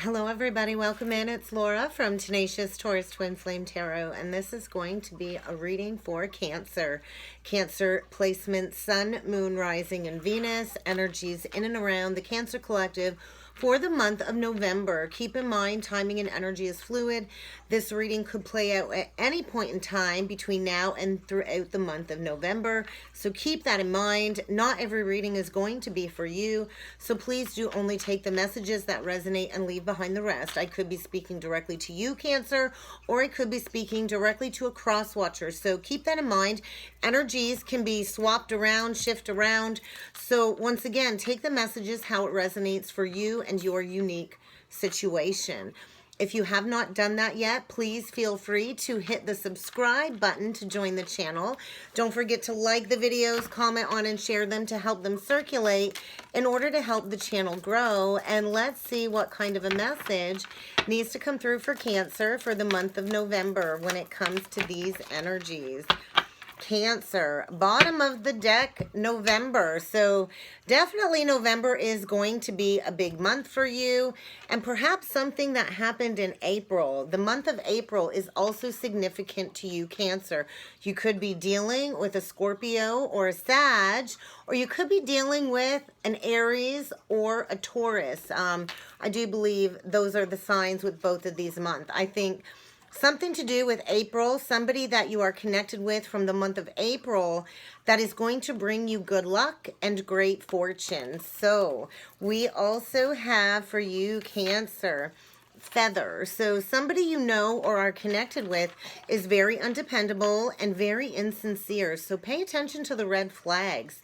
Hello everybody, welcome in. It's Laura from Tenacious Taurus Twin Flame Tarot, and this is going to be a reading for Cancer. Cancer placement, Sun, Moon, Rising, and Venus, energies in and around the Cancer Collective for the month of November. Keep in mind, timing and energy is fluid. This reading could play out at any point in time between now and throughout the month of November. So keep that in mind. Not every reading is going to be for you. So please do only take the messages that resonate and leave behind the rest. I could be speaking directly to you, Cancer, or I could be speaking directly to a cross watcher. So keep that in mind. Energies can be swapped around, shift around. So once again, take the messages how it resonates for you and your unique situation. If you have not done that yet, please feel free to hit the subscribe button to join the channel. Don't forget to like the videos, comment on and share them to help them circulate in order to help the channel grow. And let's see what kind of a message needs to come through for Cancer for the month of November when it comes to these energies. Cancer, bottom of the deck, November. So definitely November is going to be a big month for you, and perhaps something that happened in April. The month of April is also significant to you, Cancer. You could be dealing with a Scorpio or a Sag, or you could be dealing with an Aries or a Taurus. I do believe those are the signs with both of these months. I think something to do with April, somebody that you are connected with from the month of April that is going to bring you good luck and great fortune. So we also have for you, Cancer, feather. So somebody you know or are connected with is very undependable and very insincere. So pay attention to the red flags,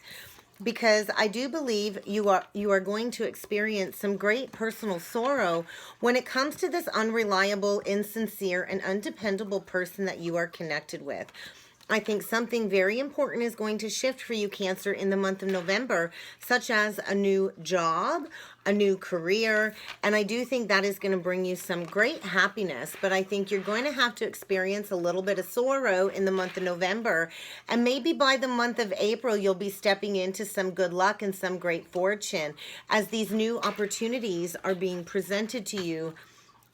because I do believe you are going to experience some great personal sorrow when it comes to this unreliable, insincere, and undependable person that you are connected with. I think something very important is going to shift for you, Cancer, in the month of November, such as a new job, a new career, and I do think that is going to bring you some great happiness, but I think you're going to have to experience a little bit of sorrow in the month of November, and maybe by the month of April, you'll be stepping into some good luck and some great fortune as these new opportunities are being presented to you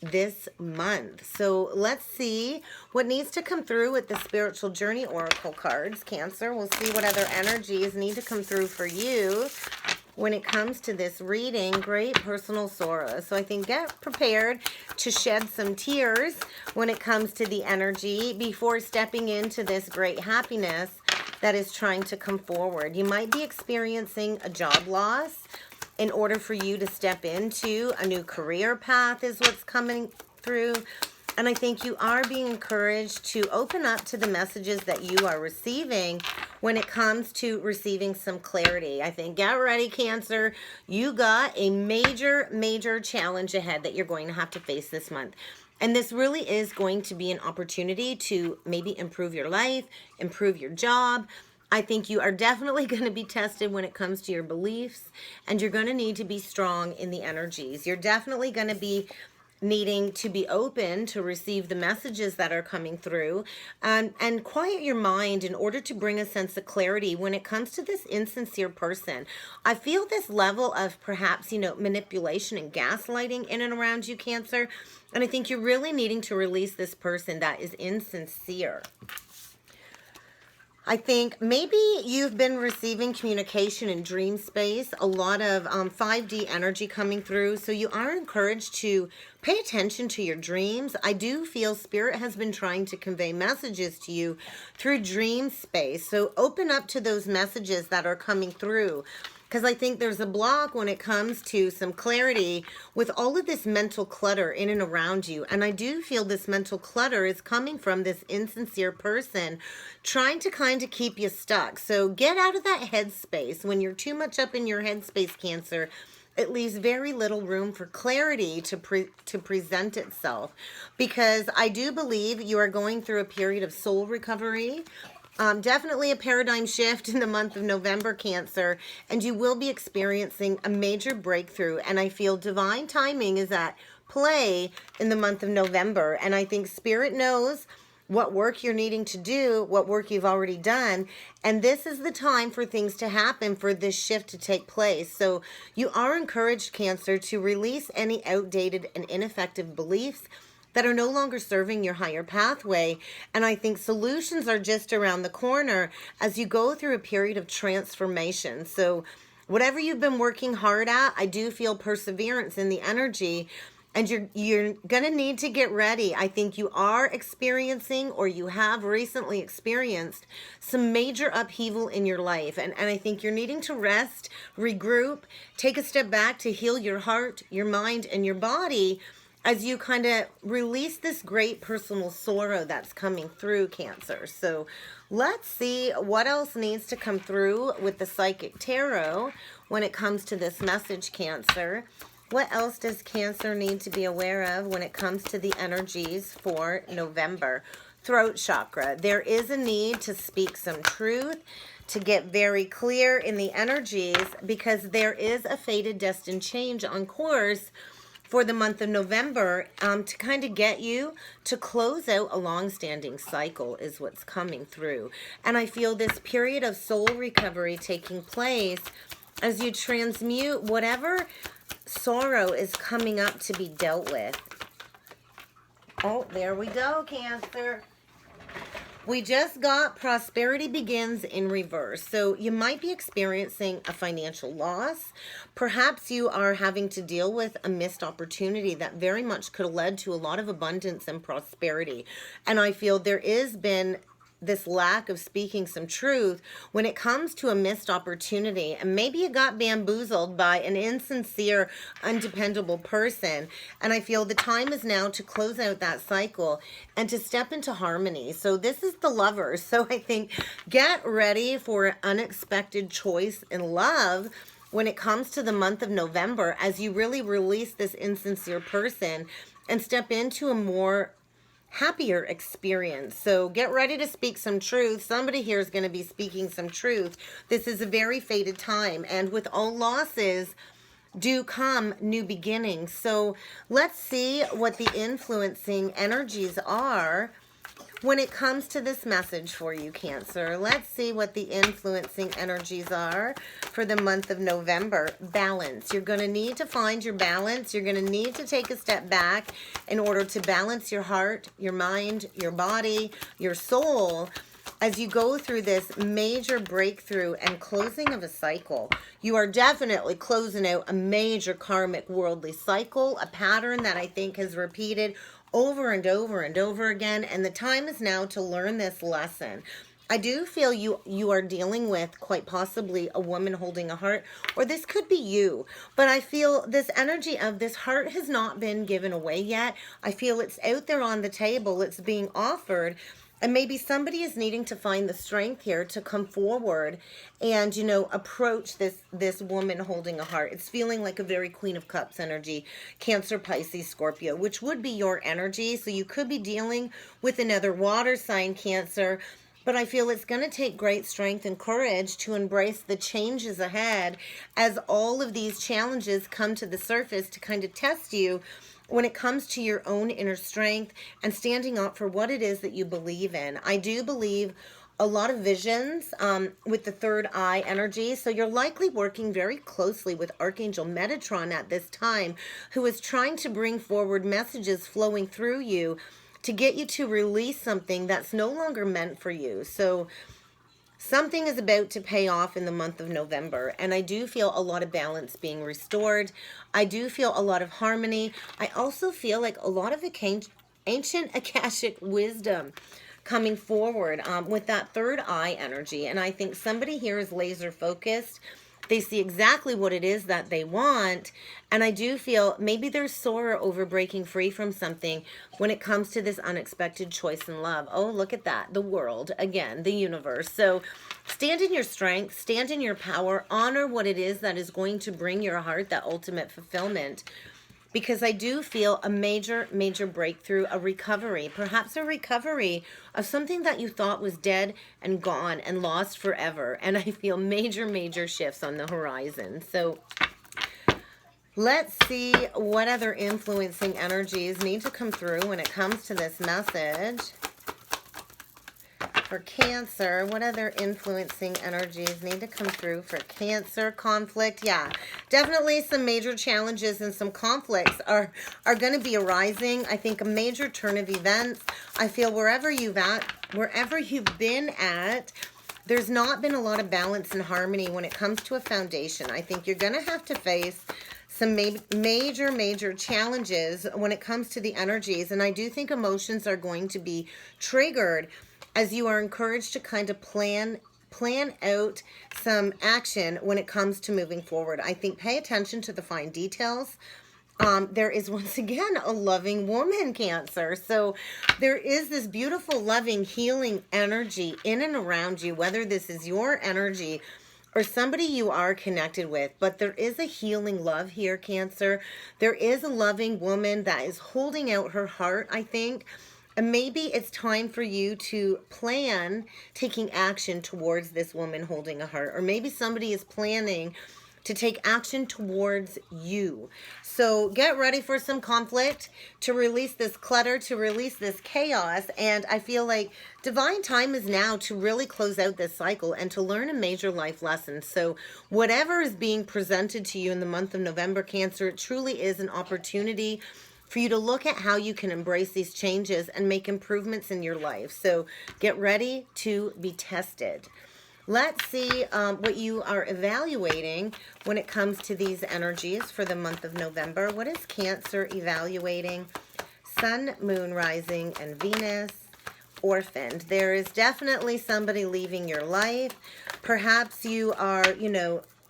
this month. So let's see what needs to come through with the Spiritual Journey Oracle cards, Cancer. We'll see what other energies need to come through for you when it comes to this reading. Great personal sorrow. So I think get prepared to shed some tears when it comes to the energy before stepping into this great happiness that is trying to come forward. You might be experiencing a job loss in order for you to step into a new career path is what's coming through. And I think you are being encouraged to open up to the messages that you are receiving when it comes to receiving some clarity. I think get ready, Cancer. You got a major, major challenge ahead that you're going to have to face this month. And this really is going to be an opportunity to maybe improve your life, improve your job. I think you are definitely going to be tested when it comes to your beliefs, and you're going to need to be strong in the energies. You're definitely going to be needing to be open to receive the messages that are coming through, and quiet your mind in order to bring a sense of clarity when it comes to this insincere person. I feel this level of perhaps, manipulation and gaslighting in and around you, Cancer, and I think you're really needing to release this person that is insincere. I think maybe you've been receiving communication in dream space, a lot of 5D energy coming through. So you are encouraged to pay attention to your dreams. I do feel Spirit has been trying to convey messages to you through dream space. So open up to those messages that are coming through, because I think there's a block when it comes to some clarity with all of this mental clutter in and around you. And I do feel this mental clutter is coming from this insincere person trying to kind of keep you stuck. So get out of that headspace. When you're too much up in your headspace, Cancer, it leaves very little room for clarity to present itself. Because I do believe you are going through a period of soul recovery. Definitely a paradigm shift in the month of November, Cancer, and you will be experiencing a major breakthrough. And I feel divine timing is at play in the month of November. And I think Spirit knows what work you're needing to do, what work you've already done. And this is the time for things to happen, for this shift to take place. So you are encouraged, Cancer, to release any outdated and ineffective beliefs that are no longer serving your higher pathway. And I think solutions are just around the corner as you go through a period of transformation. So whatever you've been working hard at, I do feel perseverance in the energy. And you're going to need to get ready. I think you are experiencing, or you have recently experienced, some major upheaval in your life. And I think you're needing to rest, regroup, take a step back to heal your heart, your mind, and your body as you kind of release this great personal sorrow that's coming through, Cancer. So let's see what else needs to come through with the Psychic Tarot when it comes to this message, Cancer. What else does Cancer need to be aware of when it comes to the energies for November? Throat chakra. There is a need to speak some truth, to get very clear in the energies, because there is a fated destined change on course for the month of November, to kind of get you to close out a long-standing cycle is what's coming through. And I feel this period of soul recovery taking place as you transmute whatever sorrow is coming up to be dealt with. Oh, there we go, Cancer. We just got prosperity begins in reverse. So you might be experiencing a financial loss. Perhaps you are having to deal with a missed opportunity that very much could have led to a lot of abundance and prosperity. And I feel there has been this lack of speaking some truth when it comes to a missed opportunity. And maybe you got bamboozled by an insincere, undependable person. And I feel the time is now to close out that cycle and to step into harmony. So this is the Lovers. So I think get ready for an unexpected choice in love when it comes to the month of November, as you really release this insincere person and step into a more happier experience. So get ready to speak some truth. Somebody here is going to be speaking some truth. This is a very fated time, and with all losses do come new beginnings. So let's see what the influencing energies are when it comes to this message for you, Cancer. Let's see what the influencing energies are for the month of November. Balance. You're going to need to find your balance. You're going to need to take a step back in order to balance your heart, your mind, your body, your soul, as you go through this major breakthrough and closing of a cycle. You are definitely closing out a major karmic worldly cycle, a pattern that I think has repeated over and over and over again, and the time is now to learn this lesson. I do feel you are dealing with quite possibly a woman holding a heart, or this could be you, but I feel this energy of this heart has not been given away yet. I feel it's out there on the table, it's being offered, and maybe somebody is needing to find the strength here to come forward and, you know, approach this woman holding a heart. It's feeling like a very Queen of Cups energy, Cancer, Pisces, Scorpio, which would be your energy. So you could be dealing with another water sign, Cancer, but I feel it's going to take great strength and courage to embrace the changes ahead as all of these challenges come to the surface to kind of test you when it comes to your own inner strength and standing up for what it is that you believe in. I do believe a lot of visions with the third eye energy. So you're likely working very closely with Archangel Metatron at this time, who is trying to bring forward messages flowing through you to get you to release something that's no longer meant for you. So something is about to pay off in the month of November, and I do feel a lot of balance being restored. I do feel a lot of harmony. I also feel like a lot of ancient Akashic wisdom coming forward with that third eye energy, and I think somebody here is laser focused. They see exactly what it is that they want, and I do feel maybe there's sorrow over breaking free from something when it comes to this unexpected choice in love. Oh, look at that. The world, again, the universe. So stand in your strength, stand in your power, honor what it is that is going to bring your heart that ultimate fulfillment. Because I do feel a major, major breakthrough, a recovery, perhaps a recovery of something that you thought was dead and gone and lost forever. And I feel major, major shifts on the horizon. So let's see what other influencing energies need to come through when it comes to this message. For Cancer, what other influencing energies need to come through for Cancer? Conflict, yeah. Definitely some major challenges and some conflicts are going to be arising. I think a major turn of events. I feel wherever you've been at, there's not been a lot of balance and harmony when it comes to a foundation. I think you're going to have to face some major challenges when it comes to the energies. And I do think emotions are going to be triggered as you are encouraged to kind of plan out some action when it comes to moving forward. I think pay attention to the fine details. There is once again a loving woman, Cancer. So there is this beautiful, loving, healing energy in and around you, whether this is your energy or somebody you are connected with. But there is a healing love here, Cancer. There is a loving woman that is holding out her heart, I think. And maybe it's time for you to plan taking action towards this woman holding a heart. Or maybe somebody is planning to take action towards you. So get ready for some conflict, to release this clutter, to release this chaos. And I feel like divine time is now to really close out this cycle and to learn a major life lesson. So whatever is being presented to you in the month of November, Cancer, it truly is an opportunity for you to look at how you can embrace these changes and make improvements in your life. So get ready to be tested. Let's see what you are evaluating when it comes to these energies for the month of November. What is Cancer evaluating? Sun, Moon, Rising, and Venus. Orphaned. There is definitely somebody leaving your life. Perhaps you are,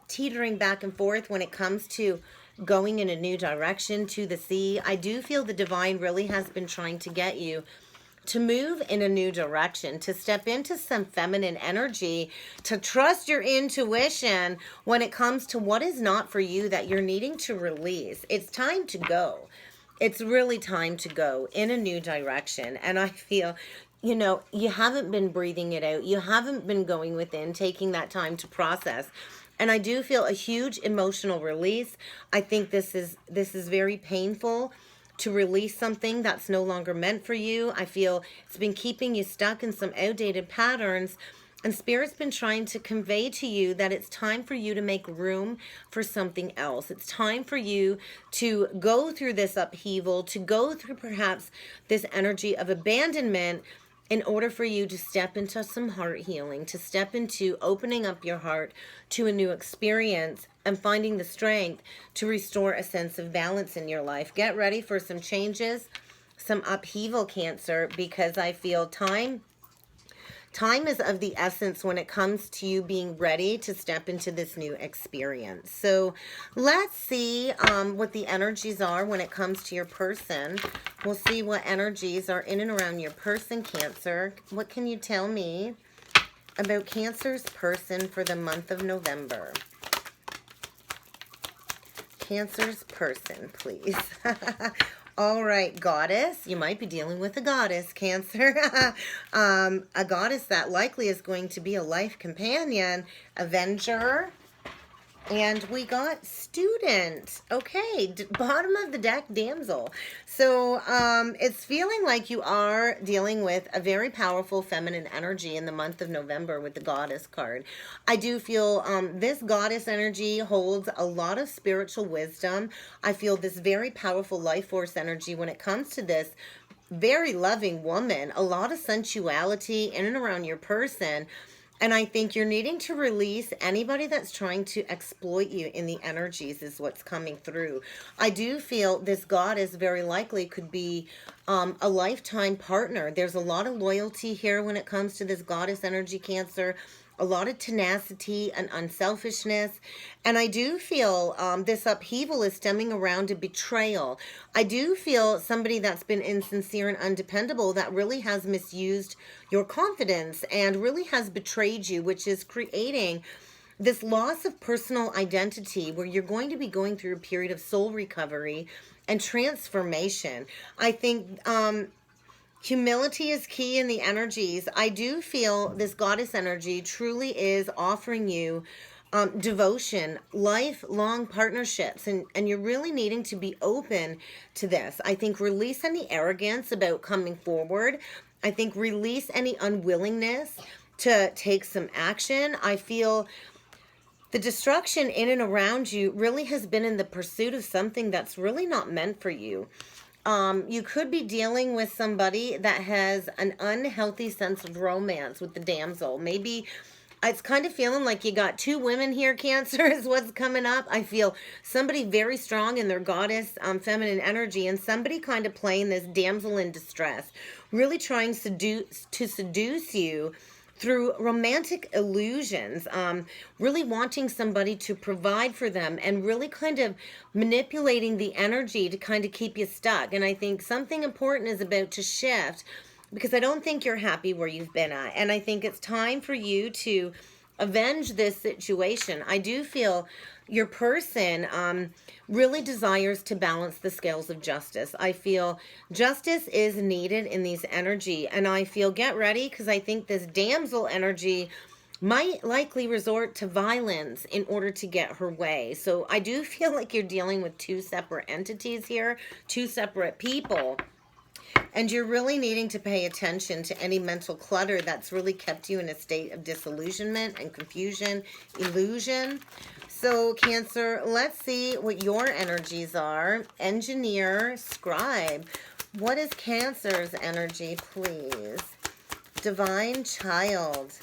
teetering back and forth when it comes to going in a new direction to the sea. I do feel the divine really has been trying to get you to move in a new direction, to step into some feminine energy, to trust your intuition when it comes to what is not for you that you're needing to release. It's time to go. It's really time to go in a new direction. And I feel, you haven't been breathing it out. You haven't been going within, taking that time to process. And I do feel a huge emotional release. I think this is very painful to release something that's no longer meant for you. I feel it's been keeping you stuck in some outdated patterns, and Spirit's been trying to convey to you that it's time for you to make room for something else. It's time for you to go through this upheaval, to go through perhaps this energy of abandonment, in order for you to step into some heart healing, to step into opening up your heart to a new experience and finding the strength to restore a sense of balance in your life. Get ready for some changes, some upheaval, Cancer, because I feel time is of the essence when it comes to you being ready to step into this new experience. So let's see what the energies are when it comes to your person. We'll see what energies are in and around your person, Cancer. What can you tell me about Cancer's person for the month of November? Cancer's person, please. All right, goddess. You might be dealing with a goddess, Cancer. A goddess that likely is going to be a life companion, avenger. And we got student. Okay, bottom of the deck, damsel. So it's feeling like you are dealing with a very powerful feminine energy in the month of November with the goddess card. I do feel this goddess energy holds a lot of spiritual wisdom. I feel this very powerful life force energy when it comes to this very loving woman, a lot of sensuality in and around your person. And I think you're needing to release anybody that's trying to exploit you in the energies is what's coming through. I do feel this goddess very likely could be a lifetime partner. There's a lot of loyalty here when it comes to this goddess energy, Cancer. A lot of tenacity and unselfishness. And I do feel this upheaval is stemming around a betrayal. I do feel somebody that's been insincere and undependable that really has misused your confidence and really has betrayed you, which is creating this loss of personal identity where you're going to be going through a period of soul recovery and transformation. I think humility is key in the energies. I do feel this goddess energy truly is offering you devotion, lifelong partnerships, and you're really needing to be open to this. I think release any arrogance about coming forward I think release any unwillingness to take some action. I feel the destruction in and around you really has been in the pursuit of something that's really not meant for you. You could be dealing with somebody that has an unhealthy sense of romance with the damsel. Maybe it's kind of feeling like you got two women here, Cancer, is what's coming up. I feel somebody very strong in their goddess, feminine energy, and somebody kind of playing this damsel in distress, really trying to seduce you through romantic illusions, really wanting somebody to provide for them and really kind of manipulating the energy to kind of keep you stuck. And I think something important is about to shift, because I don't think you're happy where you've been at. And I think it's time for you to avenge this situation. I do feel your person really desires to balance the scales of justice. I feel justice is needed in these energy. And I feel get ready, because I think this damsel energy might likely resort to violence in order to get her way. So I do feel like you're dealing with two separate entities here, two separate people. And you're really needing to pay attention to any mental clutter that's really kept you in a state of disillusionment and confusion, illusion. So, Cancer, let's see what your energies are. Engineer, Scribe. What is Cancer's energy, please? Divine Child.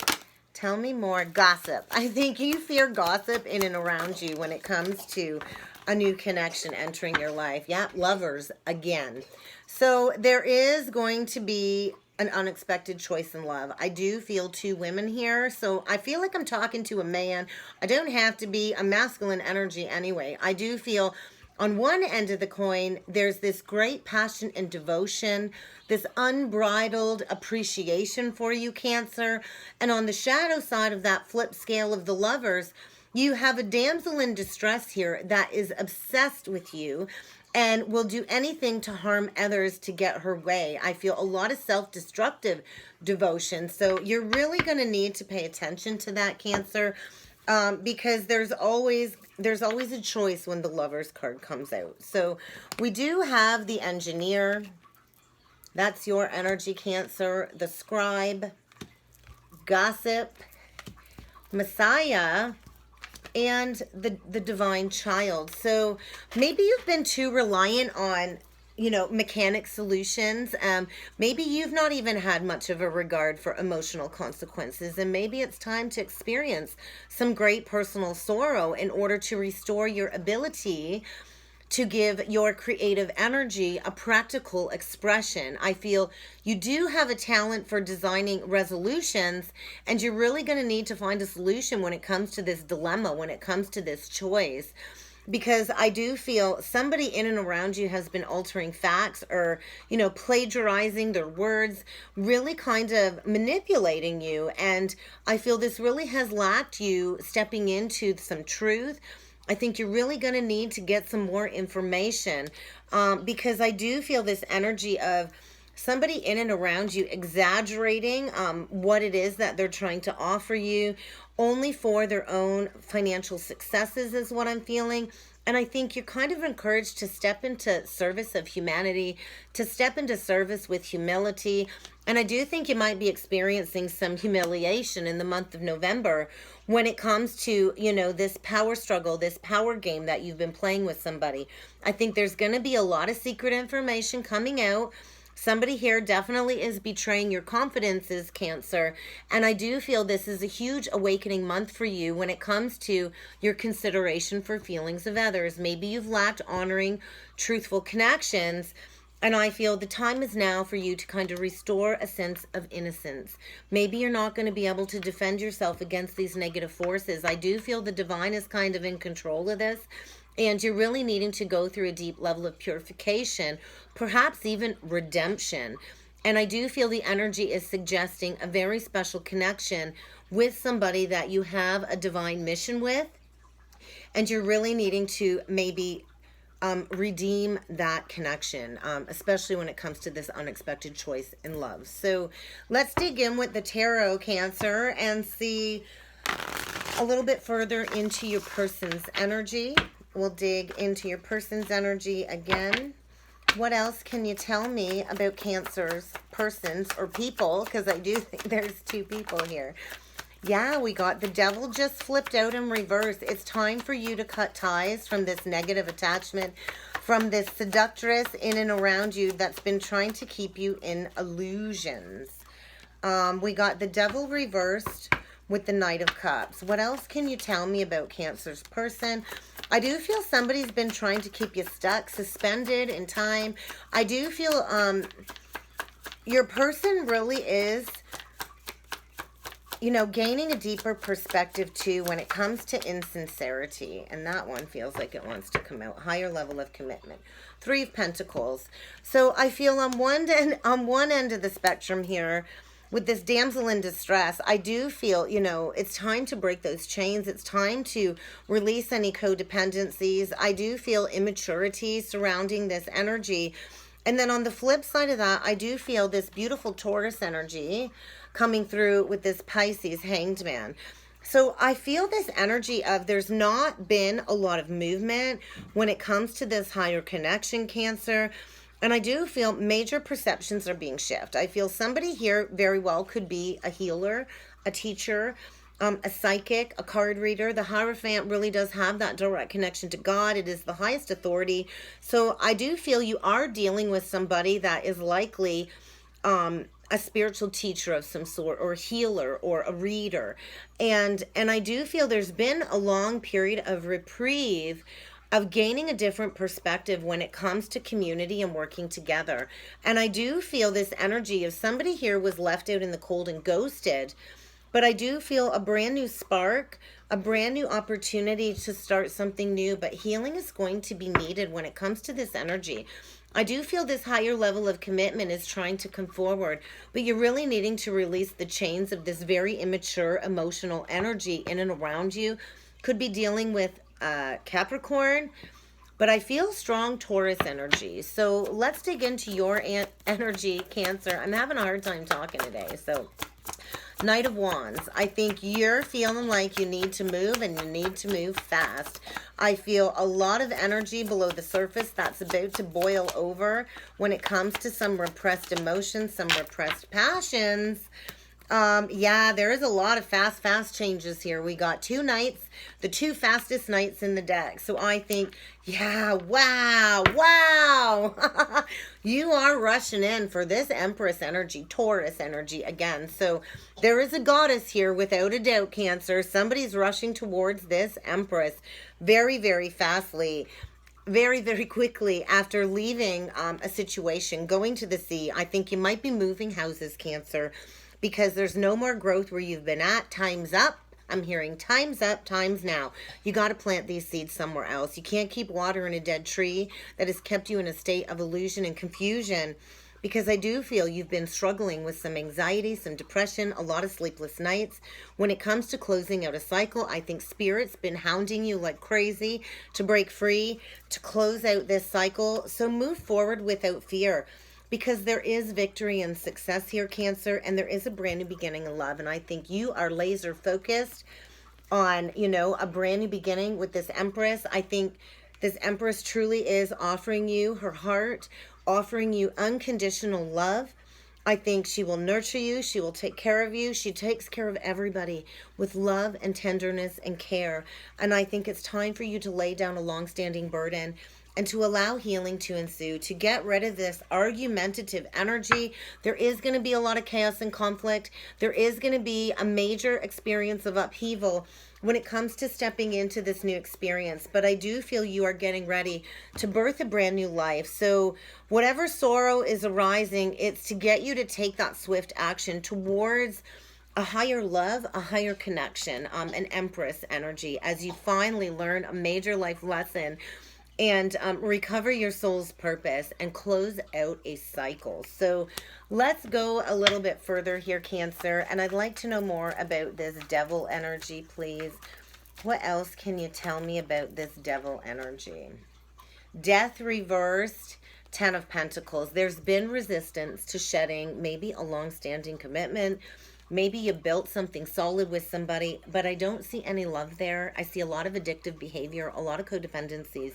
Tell me more. Gossip. I think you fear gossip in and around you when it comes to a new connection entering your life. Yeah, lovers again. So there is going to be an unexpected choice in love. I do feel two women here. So I feel like I'm talking to a man. I don't have to be a masculine energy anyway. I do feel on one end of the coin, there's this great passion and devotion, this unbridled appreciation for you, Cancer. And on the shadow side of that flip scale of the lovers, you have a damsel in distress here that is obsessed with you and will do anything to harm others to get her way. I feel a lot of self-destructive devotion. So you're really going to need to pay attention to that, Cancer, because there's always a choice when the Lovers card comes out. So we do have the Engineer. That's your energy, Cancer. The Scribe, Gossip, Messiah, and the Divine Child. So maybe you've been too reliant on, mechanic solutions. Maybe you've not even had much of a regard for emotional consequences, and maybe it's time to experience some great personal sorrow in order to restore your ability to give your creative energy a practical expression. I feel you do have a talent for designing resolutions, and you're really going to need to find a solution when it comes to this dilemma, when it comes to this choice. Because I do feel somebody in and around you has been altering facts or, plagiarizing their words, really kind of manipulating you. And I feel this really has lacked you stepping into some truth. I think you're really going to need to get some more information, because I do feel this energy of somebody in and around you exaggerating what it is that they're trying to offer you only for their own financial successes is what I'm feeling. And I think you're kind of encouraged to step into service of humanity, to step into service with humility. And I do think you might be experiencing some humiliation in the month of November when it comes to, this power struggle, this power game that you've been playing with somebody. I think there's going to be a lot of secret information coming out. Somebody here definitely is betraying your confidences, Cancer. And I do feel this is a huge awakening month for you when it comes to your consideration for feelings of others. Maybe you've lacked honoring truthful connections. And I feel the time is now for you to kind of restore a sense of innocence. Maybe you're not going to be able to defend yourself against these negative forces. I do feel the divine is kind of in control of this. And you're really needing to go through a deep level of purification, perhaps even redemption. And I do feel the energy is suggesting a very special connection with somebody that you have a divine mission with. And you're really needing to maybe redeem that connection, especially when it comes to this unexpected choice in love. So let's dig in with the tarot, Cancer, and see a little bit further into your person's energy. We'll dig into your person's energy again. What else can you tell me about Cancer's persons or people? Because I do think there's two people here. Yeah, we got the devil just flipped out in reverse. It's time for you to cut ties from this negative attachment, from this seductress in and around you that's been trying to keep you in illusions. We got the devil reversed with the Knight of Cups. What else can you tell me about Cancer's person? I do feel somebody's been trying to keep you stuck, suspended in time. I do feel your person really is, you know, gaining a deeper perspective too when it comes to insincerity. And that one feels like it wants to come out. Higher level of commitment. Three of Pentacles. So I feel on one end of the spectrum here, with this damsel in distress, I do feel, you know, it's time to break those chains. It's time to release any codependencies. I do feel immaturity surrounding this energy. And then on the flip side of that, I do feel this beautiful Taurus energy coming through with this Pisces Hanged Man. So I feel this energy of there's not been a lot of movement when it comes to this higher connection, Cancer. And I do feel major perceptions are being shifted. I feel somebody here very well could be a healer, a teacher, a psychic, a card reader. The Hierophant really does have that direct connection to God. It is the highest authority. So I do feel you are dealing with somebody that is likely a spiritual teacher of some sort, or a healer, or a reader. And I do feel there's been a long period of reprieve, of gaining a different perspective when it comes to community and working together. And I do feel this energy of somebody here was left out in the cold and ghosted, but I do feel a brand new spark, a brand new opportunity to start something new. But healing is going to be needed when it comes to this energy. I do feel this higher level of commitment is trying to come forward, but you're really needing to release the chains of this very immature emotional energy in and around you. Could be dealing with Capricorn, but I feel strong Taurus energy. So let's dig into your energy, Cancer. I'm having a hard time talking today. So Knight of Wands. I think you're feeling like you need to move, and you need to move fast. I feel a lot of energy below the surface that's about to boil over when it comes to some repressed emotions, some repressed passions. Yeah, there is a lot of fast changes here. We got two knights, the two fastest knights in the deck. So I think, yeah, wow. You are rushing in for this Empress energy, Taurus energy again. So there is a goddess here without a doubt, Cancer. Somebody's rushing towards this Empress very fastly. Very quickly after leaving a situation, going to the sea. I think you might be moving houses, Cancer, because there's no more growth where you've been at. Time's up. I'm hearing time's up, time's now. You got to plant these seeds somewhere else. You can't keep watering a dead tree that has kept you in a state of illusion and confusion, because I do feel you've been struggling with some anxiety, some depression, a lot of sleepless nights. When it comes to closing out a cycle, I think Spirit's been hounding you like crazy to break free, to close out this cycle. So move forward without fear, because there is victory and success here, Cancer, and there is a brand new beginning in love. And I think you are laser focused on, you know, a brand new beginning with this Empress. I think this Empress truly is offering you her heart, offering you unconditional love. I think she will nurture you. She will take care of you. She takes care of everybody with love and tenderness and care. And I think it's time for you to lay down a long-standing burden and to allow healing to ensue, to get rid of this argumentative energy. There is going to be a lot of chaos and conflict. There is going to be a major experience of upheaval when it comes to stepping into this new experience. But I do feel you are getting ready to birth a brand new life. So whatever sorrow is arising, it's to get you to take that swift action towards a higher love, a higher connection, an Empress energy, as you finally learn a major life lesson and recover your soul's purpose and close out a cycle. So let's go a little bit further here, Cancer, and I'd like to know more about this devil energy, please. What else can you tell me about this devil energy? Death reversed, Ten of Pentacles. There's been resistance to shedding maybe a long-standing commitment. Maybe you built something solid with somebody, but I don't see any love there. I see a lot of addictive behavior, a lot of codependencies.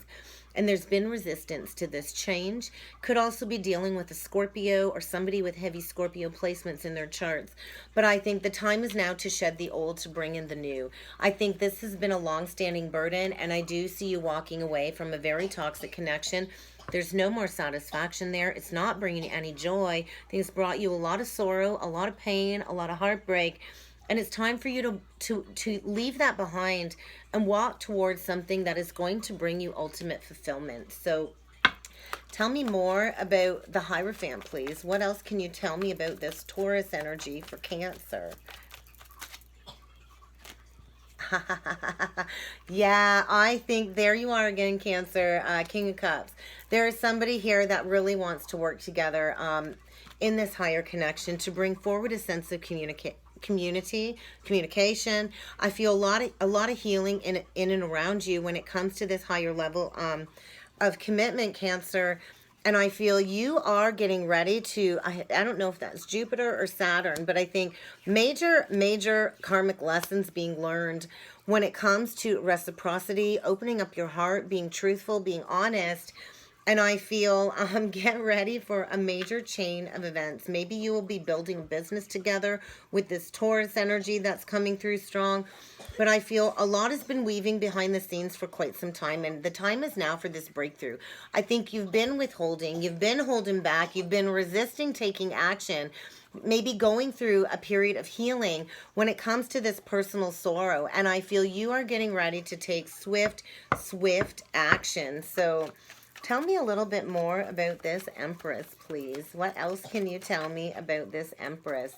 and there's been resistance to this change. Could also be dealing with a Scorpio or somebody with heavy Scorpio placements in their charts. But I think the time is now to shed the old to bring in the new. I think this has been a long-standing burden, and I do see you walking away from a very toxic connection. There's no more satisfaction there. It's not bringing any joy. I think it's brought you a lot of sorrow, a lot of pain, a lot of heartbreak. And it's time for you to leave that behind and walk towards something that is going to bring you ultimate fulfillment. So tell me more about the Hierophant, please. What else can you tell me about this Taurus energy for Cancer? Yeah, I think there you are again, Cancer, King of Cups. There is somebody here that really wants to work together in this higher connection to bring forward a sense of communication. I feel a lot of healing in and around you when it comes to this higher level of commitment, Cancer. And I feel you are getting ready to, I don't know if that's Jupiter or Saturn, but I think major karmic lessons being learned when it comes to reciprocity, opening up your heart, being truthful, being honest. And I feel get ready for a major chain of events. Maybe you will be building a business together with this Taurus energy that's coming through strong. But I feel a lot has been weaving behind the scenes for quite some time. And the time is now for this breakthrough. I think you've been withholding. You've been holding back. You've been resisting taking action. Maybe going through a period of healing when it comes to this personal sorrow. And I feel you are getting ready to take swift action. So tell me a little bit more about this Empress, please. What else can you tell me about this Empress?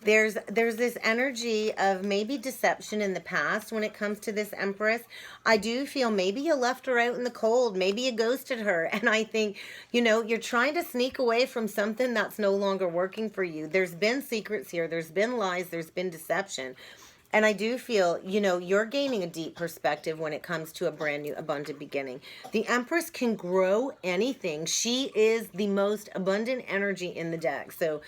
There's this energy of maybe deception in the past when it comes to this Empress. I do feel maybe you left her out in the cold. Maybe you ghosted her. And I think, you're trying to sneak away from something that's no longer working for you. There's been secrets here. There's been lies. There's been deception. And I do feel, you're gaining a deep perspective when it comes to a brand new abundant beginning. The Empress can grow anything. She is the most abundant energy in the deck. So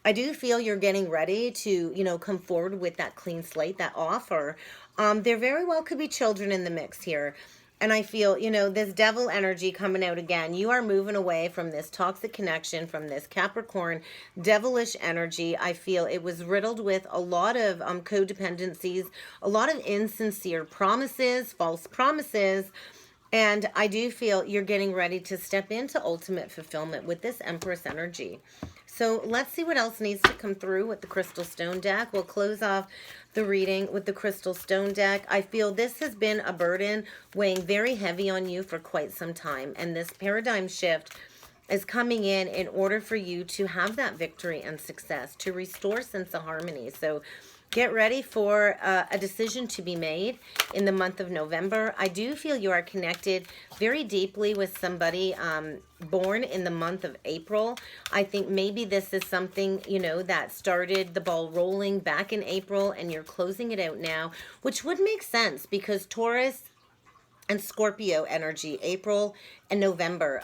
I do feel you're getting ready to, come forward with that clean slate, that offer. There very well could be children in the mix here. And I feel, this devil energy coming out again. You are moving away from this toxic connection, from this Capricorn devilish energy. I feel it was riddled with a lot of codependencies, a lot of insincere promises, false promises. And I do feel you're getting ready to step into ultimate fulfillment with this Empress energy. So let's see what else needs to come through with the Crystal Stone deck. We'll close off the reading with the Crystal Stone deck. I feel this has been a burden weighing very heavy on you for quite some time. And this paradigm shift is coming in order for you to have that victory and success, to restore sense of harmony. So get ready for a decision to be made in the month of November. I do feel you are connected very deeply with somebody born in the month of April. I think maybe this is something, that started the ball rolling back in April and you're closing it out now, which would make sense because Taurus and Scorpio energy, April and November.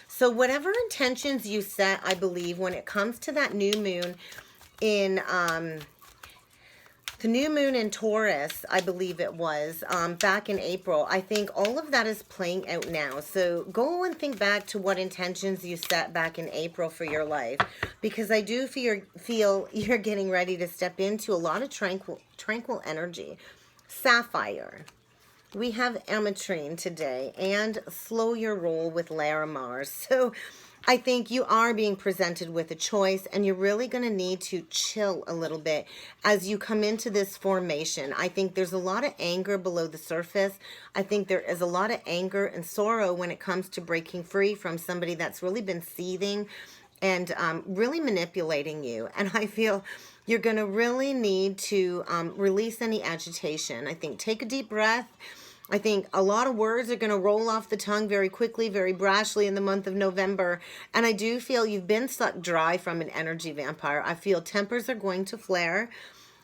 So whatever intentions you set, I believe, when it comes to that new moon in the new moon in Taurus, I believe it was, back in April. I think all of that is playing out now. So go and think back to what intentions you set back in April for your life. Because I do feel you're getting ready to step into a lot of tranquil energy. Sapphire. We have Ametrine today. And Slow Your Roll with Larimar. So I think you are being presented with a choice and you're really going to need to chill a little bit as you come into this formation. I think there's a lot of anger below the surface. I think there is a lot of anger and sorrow when it comes to breaking free from somebody that's really been seething and really manipulating you. And I feel you're going to really need to release any agitation. I think take a deep breath. I think a lot of words are going to roll off the tongue very quickly, very brashly in the month of November. And I do feel you've been sucked dry from an energy vampire. I feel tempers are going to flare.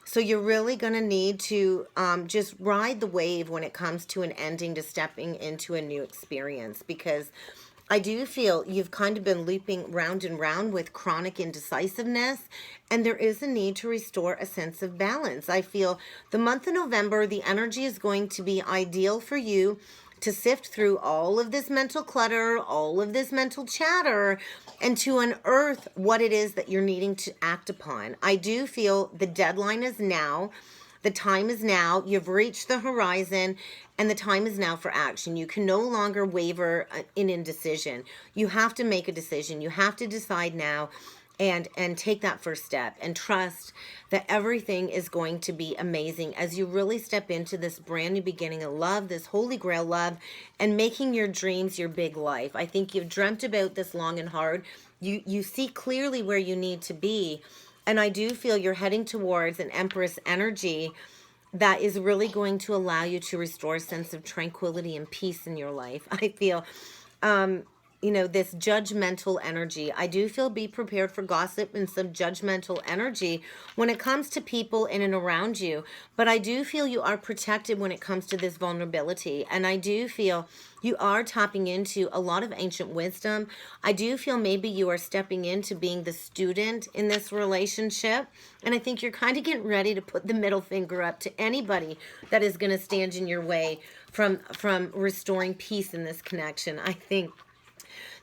So you're really going to need to just ride the wave when it comes to an ending, to stepping into a new experience. Because I do feel you've kind of been looping round and round with chronic indecisiveness, and there is a need to restore a sense of balance. I feel the month of November, the energy is going to be ideal for you to sift through all of this mental clutter, all of this mental chatter, and to unearth what it is that you're needing to act upon. I do feel the deadline is now. The time is now. You've reached the horizon, and the time is now for action. You can no longer waver in indecision. You have to make a decision. You have to decide now and take that first step and trust that everything is going to be amazing as you really step into this brand new beginning of love, this holy grail love, and making your dreams your big life. I think you've dreamt about this long and hard. You see clearly where you need to be. And I do feel you're heading towards an Empress energy that is really going to allow you to restore a sense of tranquility and peace in your life. I feel, this judgmental energy. I do feel be prepared for gossip and some judgmental energy when it comes to people in and around you. But I do feel you are protected when it comes to this vulnerability. And I do feel you are tapping into a lot of ancient wisdom. I do feel maybe you are stepping into being the student in this relationship. And I think you're kind of getting ready to put the middle finger up to anybody that is going to stand in your way from restoring peace in this connection. I think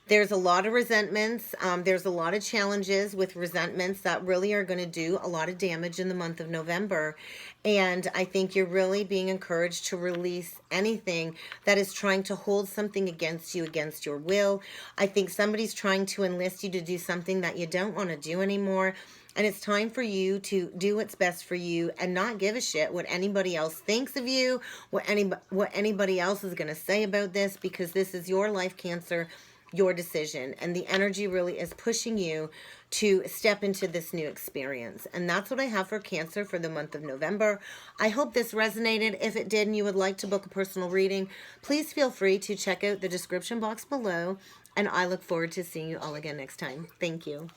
there's a lot of resentments. There's a lot of challenges with resentments that really are going to do a lot of damage in the month of November. And I think you're really being encouraged to release anything that is trying to hold something against you, against your will. I think somebody's trying to enlist you to do something that you don't want to do anymore. And it's time for you to do what's best for you and not give a shit what anybody else thinks of you, what anybody else is going to say about this, because this is your life, Cancer, your decision. And the energy really is pushing you to step into this new experience. And that's what I have for Cancer for the month of November. I hope this resonated. If it did and you would like to book a personal reading, please feel free to check out the description box below. And I look forward to seeing you all again next time. Thank you.